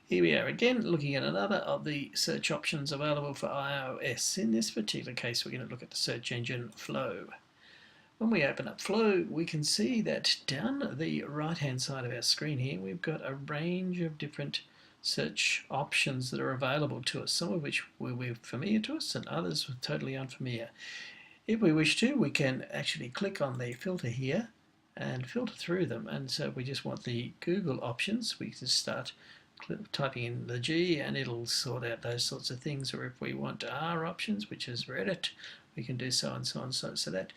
Here we are again looking at another of the search options available for iOS. In this particular case, we're going to look at the search engine Phlo. When we open up Phlo, we can see that down the right hand side of our screen here, we've got a range of different search options that are available to us, some of which will be familiar to us and others totally unfamiliar. If we wish to, we can actually click on the filter here and filter through them, and so if we just want the Google options, we just start typing in the G and it'll sort out those sorts of things. Or if we want R options, which is Reddit, we can do so and so and so. So that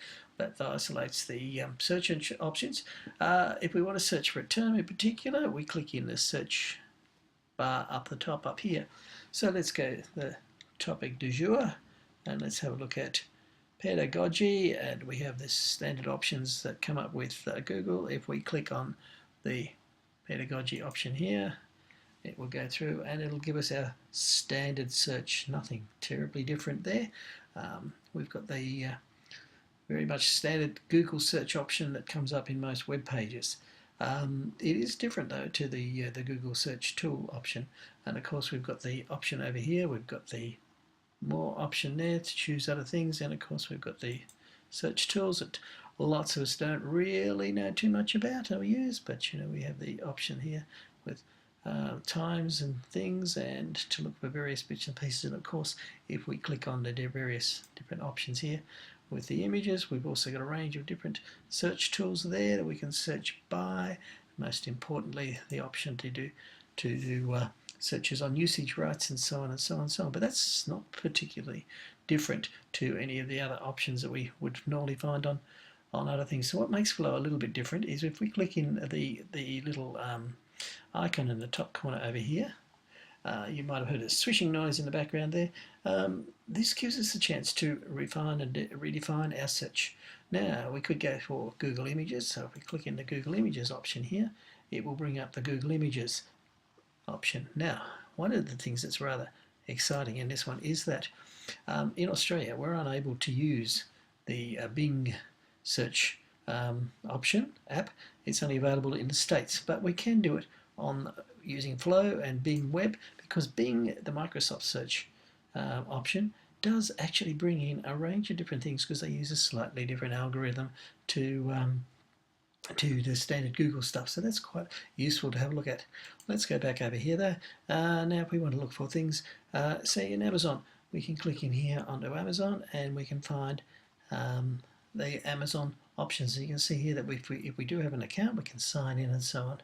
isolates the search options. If we want to search for a term in particular, we click in the search bar up the top up here. So let's go to the topic du jour and let's have a look at pedagogy, and we have this standard options that come up with Google. If we click on the pedagogy option here, it will go through and it'll give us our standard search. Nothing terribly different there. We've got the very much standard Google search option that comes up in most web pages. It is different though to the Google search tool option, and of course we've got the option over here. We've got the more option there to choose other things, and of course we've got the search tools that lots of us don't really know too much about or use, but you know, we have the option here with times and things, and to look for various bits and pieces. And of course, if we click on the various different options here with the images, we've also got a range of different search tools there that we can search by. Most importantly, the option to do searches on usage rights and so on and so on and so on. But that's not particularly different to any of the other options that we would normally find on other things. So what makes Phlo a little bit different is if we click in the little icon in the top corner over here, you might have heard a swishing noise in the background there. This gives us a chance to refine and redefine our search. Now we could go for Google Images, so if we click in the Google Images option here, it will bring up the Google Images option. Now, one of the things that's rather exciting in this one is that in Australia we're unable to use the Bing search option app. It's only available in the States, but we can do it on using Phlo and Bing Web, because Bing, the Microsoft search option, does actually bring in a range of different things because they use a slightly different algorithm to the standard Google stuff. So that's quite useful to have a look at. Let's go back over here though. Now if we want to look for things, say in Amazon, we can click in here onto Amazon and we can find the Amazon options. So you can see here that if we do have an account, we can sign in and so on,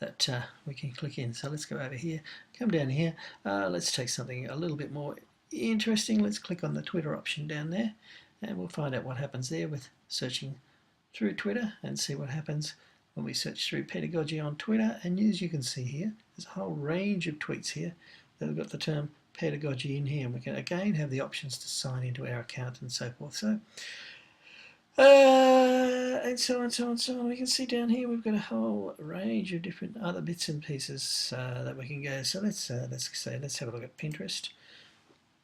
that we can click in. So let's go over here, come down here, let's take something a little bit more interesting. Let's click on the Twitter option down there and we'll find out what happens there with searching through Twitter, and see what happens when we search through pedagogy on Twitter. And as you can see here, there's a whole range of tweets here that have got the term pedagogy in here, and we can again have the options to sign into our account and so forth. So and so on, so on, so on. We can see down here we've got a whole range of different other bits and pieces that we can go. So let's have a look at Pinterest,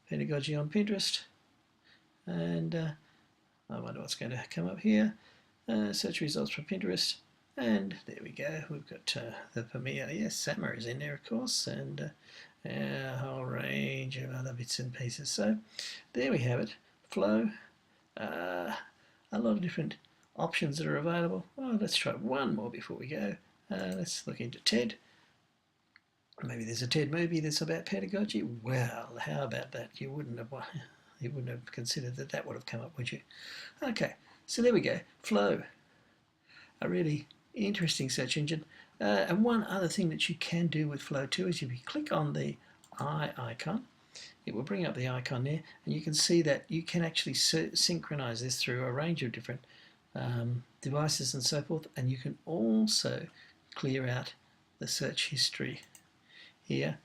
pedagogy on Pinterest, and I wonder what's going to come up here. Search results for Pinterest, and there we go. We've got the familiar, yes, Sama is in there, of course, and a whole range of other bits and pieces. So there we have it, Phlo. A lot of different options that are available. Oh, let's try one more before we go. Let's look into TED. Maybe there's a TED movie that's about pedagogy. Well, how about that? You wouldn't have considered that would have come up, would you? Okay. So there we go, Phlo, a really interesting search engine. And one other thing that you can do with Phlo too is if you click on the eye icon, it will bring up the icon there, and you can see that you can actually synchronize this through a range of different devices and so forth, and you can also clear out the search history here,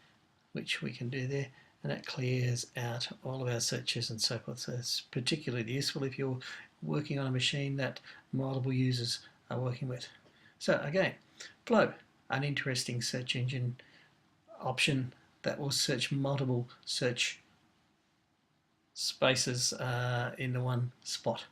which we can do there, and that clears out all of our searches and so forth. So it's particularly useful if you're working on a machine that multiple users are working with. So again, Phlo, an interesting search engine option that will search multiple search spaces in the one spot.